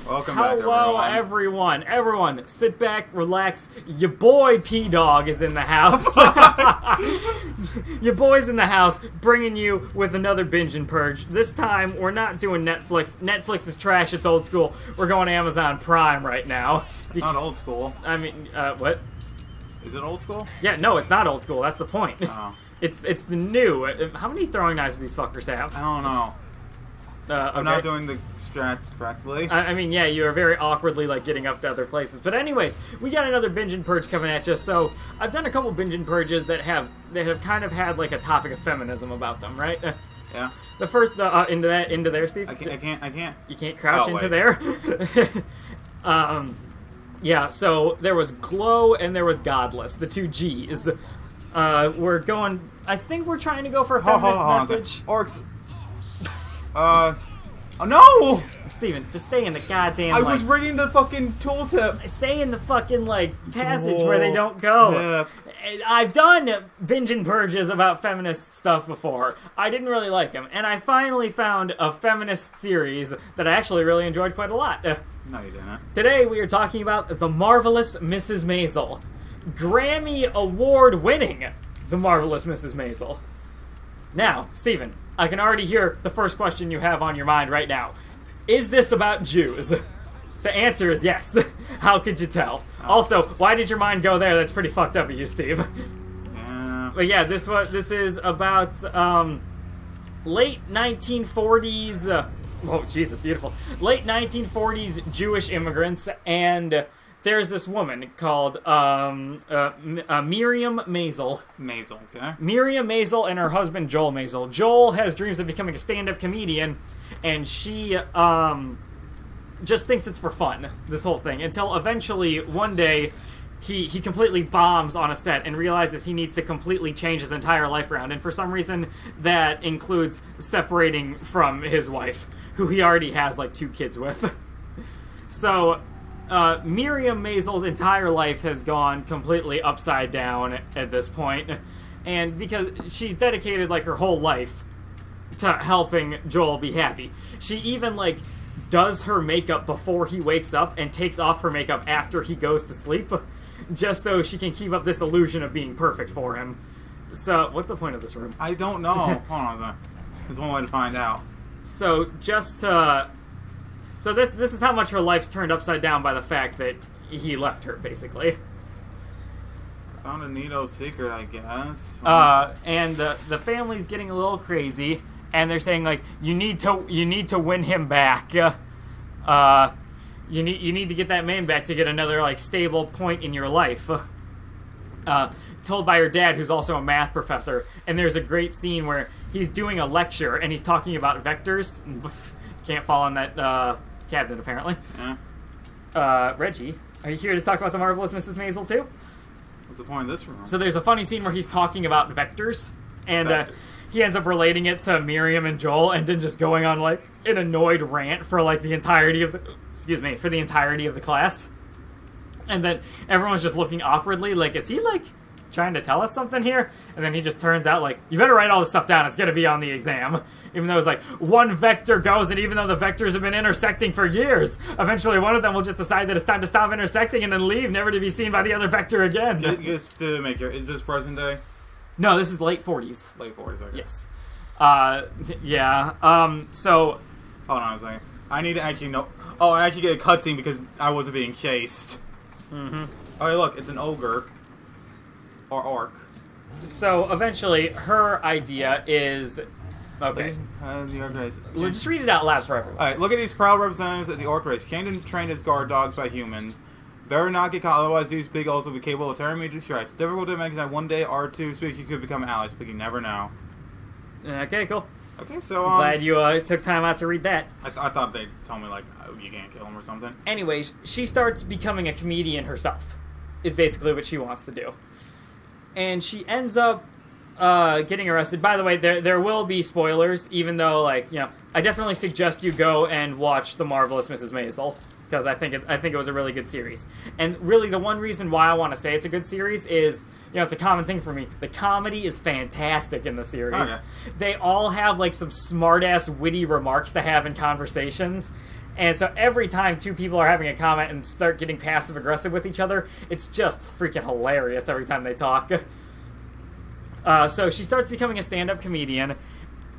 Welcome back, Hello, everyone. Everyone, sit back, relax. Your boy P-Dog is in the house. Your boy's in the house, bringing you with another Binge and Purge. This time, we're not doing Netflix. Netflix is trash. It's old school. We're going to Amazon Prime right now. It's not old school. I mean, what? Is it old school? Yeah, no, it's not old school. That's the point. Oh. It's the new. How many throwing knives do these fuckers have? I don't know. Okay. I'm not doing the strats correctly. I mean, yeah, you are very awkwardly, like, getting up to other places. But anyways, we got another Binge and Purge coming at you. So, I've done a couple Binge and Purges that have kind of had, like, a topic of feminism about them, right? Yeah. The first, into there, Steve? I can't. You can't crouch into wait. there? Yeah, so there was Glow and there was Godless, the two G's. We're going, I think we're trying to go for a feminist message. Orcs. Oh no! Steven, just stay in the goddamn, I was reading the fucking tooltip. Stay in the fucking, like, passage where they don't go. I've done Binge and Purges about feminist stuff before. I didn't really like them. And I finally found a feminist series that I actually really enjoyed quite a lot. No, you didn't. Today we are talking about The Marvelous Mrs. Maisel. Grammy Award winning The Marvelous Mrs. Maisel. Now, Steven, I can already hear the first question you have on your mind right now. Is this about Jews? The answer is yes. How could you tell? Also, why did your mind go there? That's pretty fucked up of you, Steve. Yeah. But yeah, this is about late 1940s. Oh, Jesus, beautiful. Late 1940s Jewish immigrants, and there's this woman called Miriam Maisel. Maisel, okay. Miriam Maisel and her husband Joel Maisel. Joel has dreams of becoming a stand-up comedian, and she just thinks it's for fun, this whole thing, until eventually one day he completely bombs on a set and realizes he needs to completely change his entire life around, and for some reason that includes separating from his wife, who he already has like 2 kids with. So Miriam Maisel's entire life has gone completely upside down at this point, and because she's dedicated like her whole life to helping Joel be happy. She even like does her makeup before he wakes up and takes off her makeup after he goes to sleep, just so she can keep up this illusion of being perfect for him. So, what's the point of this room? I don't know. Hold on a second. There's one way to find out. So, so this is how much her life's turned upside down by the fact that he left her, basically. Found a neato secret, I guess. And the family's getting a little crazy, and they're saying like, you need to win him back. You need to get that man back to get another like stable point in your life. Told by her dad, who's also a math professor, and there's a great scene where he's doing a lecture and he's talking about vectors. Can't fall on that cabinet, apparently. Yeah. Reggie, are you here to talk about The Marvelous Mrs. Maisel too? What's the point of this room? So there's a funny scene where he's talking about vectors, and he ends up relating it to Miriam and Joel, and then just going on like an annoyed rant for like the entirety of the class. And then everyone's just looking awkwardly, like, is he like trying to tell us something here? And then he just turns out like, you better write all this stuff down, it's gonna be on the exam. Even though it's like, one vector goes, and even though the vectors have been intersecting for years, eventually one of them will just decide that it's time to stop intersecting and then leave, never to be seen by the other vector again. Just to make your... Is this present day? No, this is late 40s. Late 40s, okay. Yes. Yeah. So... Hold on a second. I need to actually know... Oh, I actually get a cutscene because I wasn't being chased. Mm-hmm. Alright, look, it's an ogre. Or orc. So, eventually, her idea is... Okay. The orc race. Let's just read it out loud for everyone. Alright, look at these proud representatives of the orc race. Trained and trained as guard dogs by humans. Better not get caught, otherwise these big elves will be capable of tearing major shreds. Difficult to imagine that one day R2 speaking could become allies, but you never know. Okay, cool. Okay, so glad you took time out to read that. I thought they'd tell me like, oh, you can't kill him or something. Anyways, she starts becoming a comedian herself, is basically what she wants to do. And she ends up getting arrested. By the way, there will be spoilers, even though, like, you know, I definitely suggest you go and watch The Marvelous Mrs. Maisel, because I think it was a really good series. And really, the one reason why I want to say it's a good series is, you know, it's a common thing for me. The comedy is fantastic in the series. Okay. They all have, like, some smart-ass, witty remarks to have in conversations. And so every time two people are having a comment and start getting passive-aggressive with each other, it's just freaking hilarious every time they talk. So she starts becoming a stand-up comedian,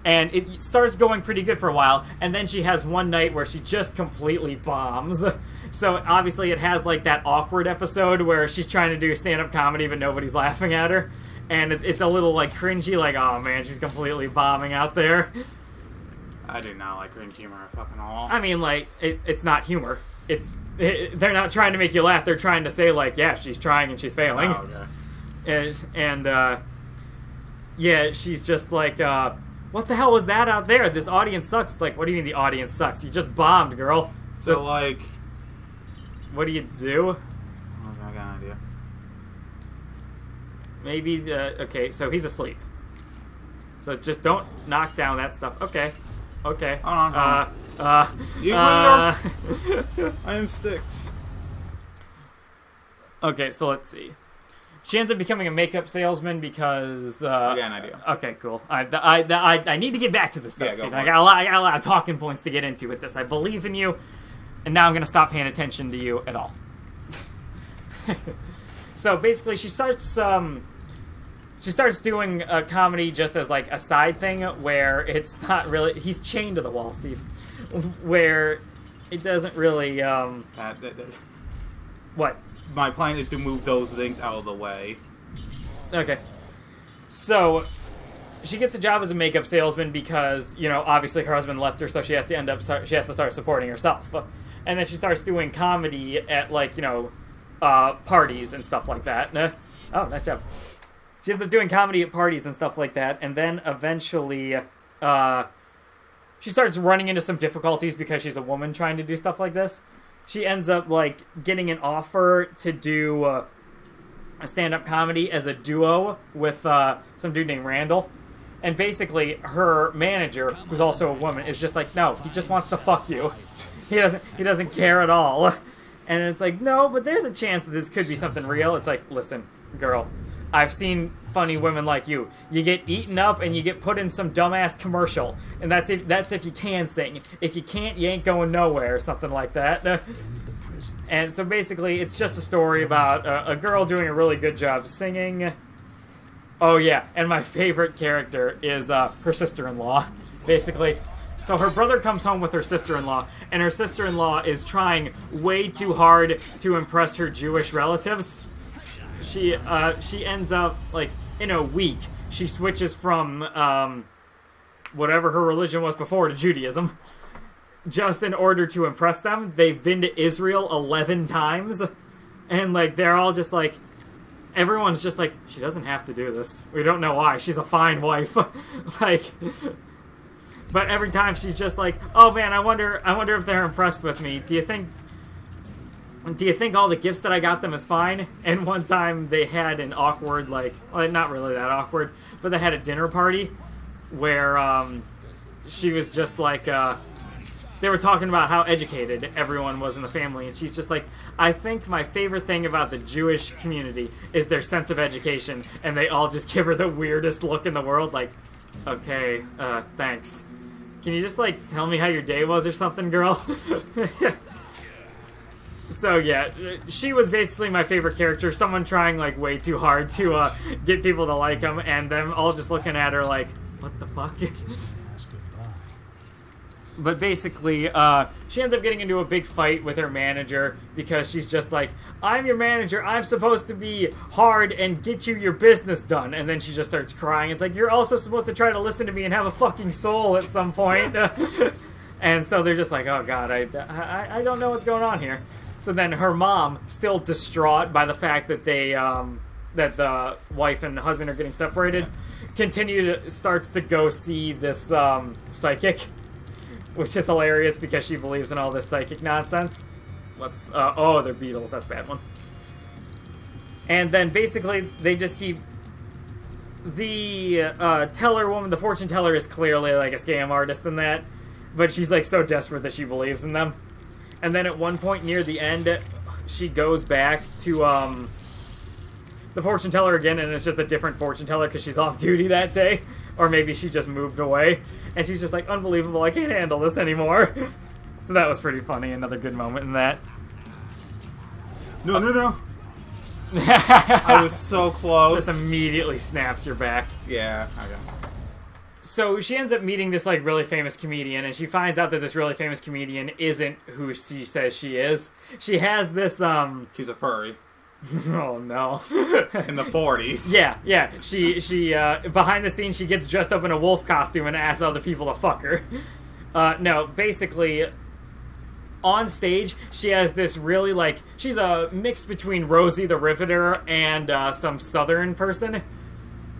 and it starts going pretty good for a while, and then she has one night where she just completely bombs. So obviously it has like that awkward episode where she's trying to do stand-up comedy but nobody's laughing at her, and it's a little like cringy, like, oh man, she's completely bombing out there. I do not like cringe humor at fucking all. I mean, like, it's not humor. They're not trying to make you laugh. They're trying to say, like, yeah, she's trying and she's failing. Oh, okay. Yeah, she's just like, what the hell was that out there? This audience sucks. It's like, what do you mean the audience sucks? You just bombed, girl. So, like... What do you do? I got an idea. Maybe, okay, so he's asleep. So just don't knock down that stuff. Okay. Okay. Hold on. I am Styx. Okay, so let's see. She ends up becoming a makeup salesman because... I got an idea. Okay, cool. I need to get back to this stuff, Yeah, Steve. go I for got a lot of talking points to get into with this. I believe in you, and now I'm going to stop paying attention to you at all. So basically, she starts doing a comedy just as like a side thing where it's not really... He's chained to the wall, Steve. Where it doesn't really... What? My plan is to move those things out of the way. Okay. So, she gets a job as a makeup salesman because, you know, obviously her husband left her, so she has to start supporting herself. And then she starts doing comedy at, like, you know, parties and stuff like that. Oh, nice job. She ends up doing comedy at parties and stuff like that, and then eventually, she starts running into some difficulties because she's a woman trying to do stuff like this. She ends up, like, getting an offer to do a stand-up comedy as a duo with some dude named Randall. And basically, her manager, who's also a woman, is just like, no, he just wants to fuck you. He doesn't care at all. And it's like, no, but there's a chance that this could be something real. It's like, listen, girl, I've seen funny women like you. You get eaten up and you get put in some dumbass commercial. And that's if you can sing. If you can't, you ain't going nowhere, or something like that. And so basically, it's just a story about a girl doing a really good job singing. Oh yeah, and my favorite character is her sister-in-law, basically. So her brother comes home with her sister-in-law, and her sister-in-law is trying way too hard to impress her Jewish relatives. She ends up, like, in a week, she switches from whatever her religion was before to Judaism, just in order to impress them. They've been to Israel 11 times, and, like, they're all just like, everyone's just like, she doesn't have to do this. We don't know why. She's a fine wife. Like, but every time she's just like, oh man, I wonder if they're impressed with me. Do you think all the gifts that I got them is fine? And one time they had an awkward, like, well, not really that awkward, but they had a dinner party where she was just like, they were talking about how educated everyone was in the family, and she's just like, I think my favorite thing about the Jewish community is their sense of education, and they all just give her the weirdest look in the world, like, okay, thanks. Can you just, like, tell me how your day was or something, girl? So, yeah, she was basically my favorite character, someone trying, like, way too hard to get people to like him, and them all just looking at her like, what the fuck? But basically, she ends up getting into a big fight with her manager because she's just like, I'm your manager, I'm supposed to be hard and get you your business done. And then she just starts crying. It's like, you're also supposed to try to listen to me and have a fucking soul at some point. And so they're just like, oh god, I don't know what's going on here. So then her mom, still distraught by the fact that that the wife and husband are getting separated, starts to go see this psychic. Which is hilarious because she believes in all this psychic nonsense. They're Beatles, that's a bad one. And then basically they just keep... The teller woman, the fortune teller, is clearly like a scam artist in that. But she's like so desperate that she believes in them. And then at one point near the end, she goes back to the fortune teller again, and it's just a different fortune teller because she's off duty that day. Or maybe she just moved away. And she's just like, unbelievable, I can't handle this anymore. So that was pretty funny. Another good moment in that. No. I was so close. Just immediately snaps your back. Yeah, okay. So she ends up meeting this like really famous comedian, and she finds out that this really famous comedian isn't who she says she is. She has this She's a furry. Oh no. In the 40s. Yeah. She behind the scenes she gets dressed up in a wolf costume and asks other people to fuck her. No, basically on stage, she has this really, like, she's a mix between Rosie the Riveter and some southern person,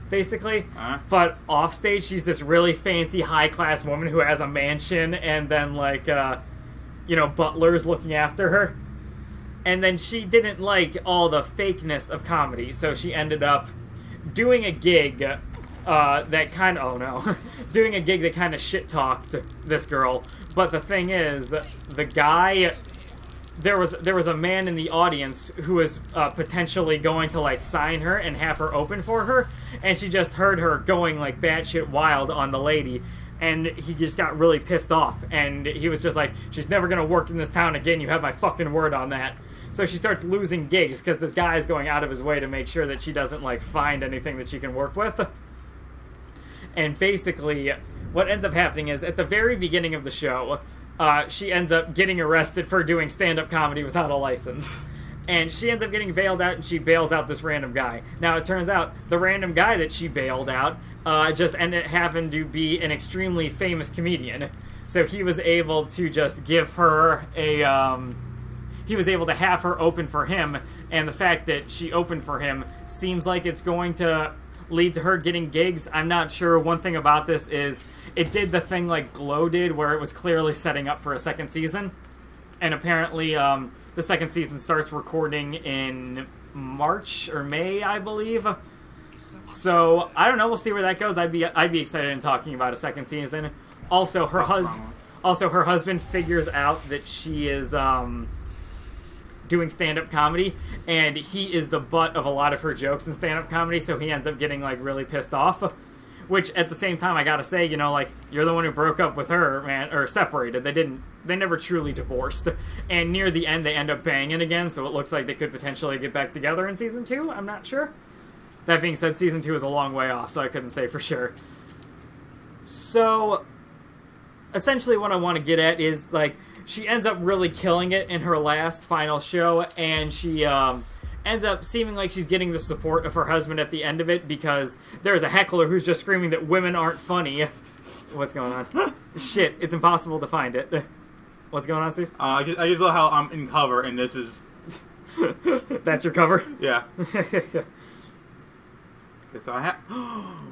basically. But off stage, she's this really fancy, high-class woman who has a mansion and then, like, butlers looking after her. And then she didn't like all the fakeness of comedy, so she ended up doing a gig that kind of, doing a gig that kind of shit-talked this girl. But the thing is, the guy, there was a man in the audience who was potentially going to like sign her and have her open for her, and she just heard her going like batshit wild on the lady, and he just got really pissed off, and he was just like, she's never gonna work in this town again, you have my fucking word on that. So she starts losing gigs because this guy is going out of his way to make sure that she doesn't like find anything that she can work with. And basically, what ends up happening is, at the very beginning of the show, she ends up getting arrested for doing stand-up comedy without a license. And she ends up getting bailed out, and she bails out this random guy. Now, it turns out, the random guy that she bailed out just happened to be an extremely famous comedian. So he was able to just give her he was able to have her open for him, and the fact that she opened for him seems like it's going to lead to her getting gigs. I'm not sure. One thing about this is it did the thing like Glow did, where it was clearly setting up for a second season. And apparently the second season starts recording in March or May, I believe. So I don't know. We'll see where that goes. I'd be excited in talking about a second season. Also, her husband figures out that she is doing stand-up comedy, and he is the butt of a lot of her jokes in stand-up comedy, so he ends up getting like really pissed off. Which at the same time, I gotta say, like, you're the one who broke up with her, man, or separated. They never truly divorced. And near the end, they end up banging again, so it looks like they could potentially get back together in season 2. I'm not sure. That being said, season 2 is a long way off, so I couldn't say for sure. So essentially what I want to get at is, like, she ends up really killing it in her last final show, and she ends up seeming like she's getting the support of her husband at the end of it, because there's a heckler who's just screaming that women aren't funny. What's going on? Shit, it's impossible to find it. What's going on, Steve? I just love how I'm in cover, and this is... That's your cover? Yeah. Okay, so I have...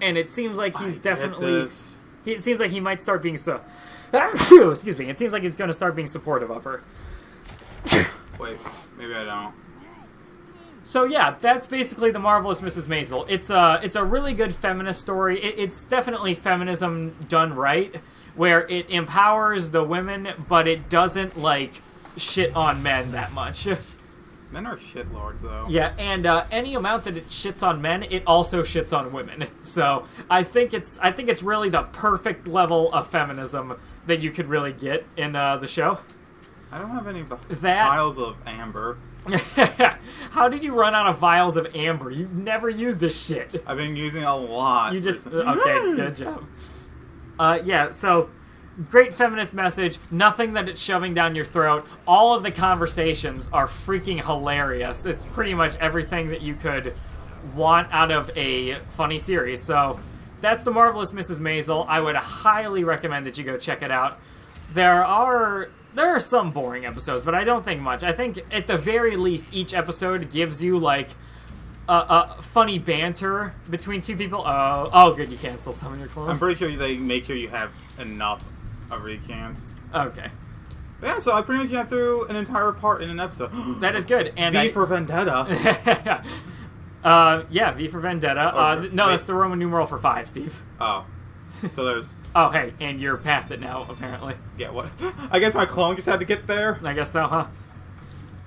And it seems like he's definitely... It seems like he might start being so... Excuse me. It seems like he's going to start being supportive of her. Wait, maybe I don't. So yeah, that's basically The Marvelous Mrs. Maisel. It's a really good feminist story. It's definitely feminism done right, where it empowers the women, but it doesn't, like, shit on men that much. Men are shitlords, though. Yeah, and any amount that it shits on men, it also shits on women. So I think it's really the perfect level of feminism that you could really get in the show. I don't have any vials of amber. How did you run out of vials of amber? You never used this shit. I've been using a lot. You just... Okay, good job. Yeah, so... Great feminist message. Nothing that it's shoving down your throat. All of the conversations are freaking hilarious. It's pretty much everything that you could want out of a funny series. So that's The Marvelous Mrs. Maisel. I would highly recommend that you go check it out. There are some boring episodes, but I don't think much. I think at the very least each episode gives you like a funny banter between two people. Oh, good, you can still summon your clone. I'm pretty sure they make sure you have enough of recants. Okay. Yeah, so I pretty much got through an entire part in an episode. That is good. And V for Vendetta. Yeah, V for Vendetta. No, that's the Roman numeral for 5, Steve. Oh. So there's... Oh, hey, and you're past it now, apparently. Yeah, what? I guess my clone just had to get there? I guess so, huh?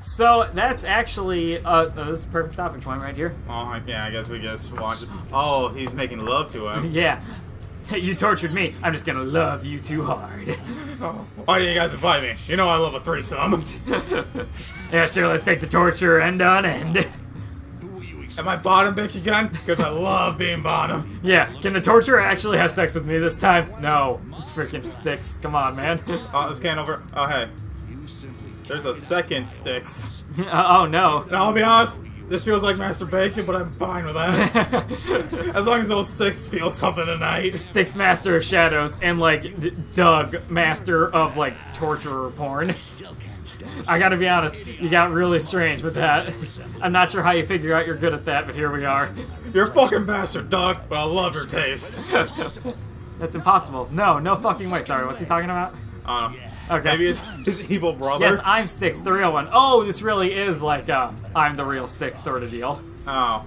So, that's actually... this is a perfect stopping point right here. Oh, yeah, I guess we just watched... Oh, he's making love to him. Yeah. You tortured me. I'm just gonna love you too hard. Why didn't you guys invite me? You know I love a threesome. Yeah, sure, let's take the torture end on end. Am I bottom bitch again? Because I love being bottom. Yeah, can the torturer actually have sex with me this time? No. Freaking Styx. Come on, man. Oh, this can't over. Oh, hey. There's a second Styx. Oh, no. Now, I'll be honest. This feels like masturbation, but I'm fine with that. As long as old Styx feels something tonight. Styx, master of shadows, and, like, Doug, master of, like, torturer porn. I gotta be honest, you got really strange with that. I'm not sure how you figure out you're good at that, but here we are. You're a fucking bastard, Doug, but I love your taste. That's impossible. No fucking way. Sorry, what's he talking about? I don't know. Okay. Maybe it's his evil brother? Yes, I'm Styx, the real one. Oh, this really is like, I'm the real Styx sort of deal. Oh.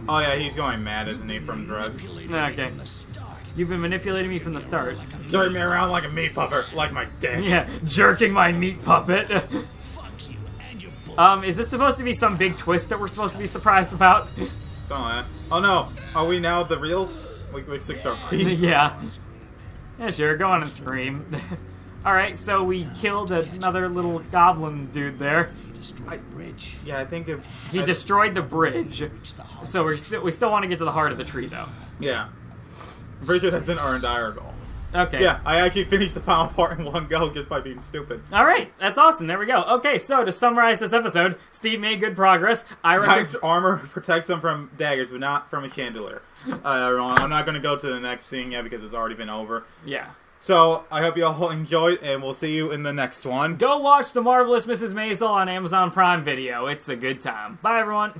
Oh yeah, he's going mad, isn't he, from drugs? Okay. You've been manipulating me from the start. Jerking me around like a meat puppet, like my dick. Yeah, jerking my meat puppet. Is this supposed to be some big twist that we're supposed to be surprised about? Something like that. Oh no, are we now the reals? Week 6 are we? Yeah. Yeah, sure, go on and scream. Alright, so we killed another little goblin dude there. Yeah, I think if... He destroyed the bridge. So we still want to get to the heart of the tree, though. Yeah. I'm pretty sure that's been our entire goal. Okay. Yeah, I actually finished the final part in one go just by being stupid. Alright, that's awesome. There we go. Okay, so to summarize this episode, Steve made good progress. Knight's armor protects them from daggers, but not from a chandelier. I'm not going to go to the next scene yet because it's already been over. Yeah. So, I hope you all enjoyed, and we'll see you in the next one. Go watch The Marvelous Mrs. Maisel on Amazon Prime Video. It's a good time. Bye, everyone.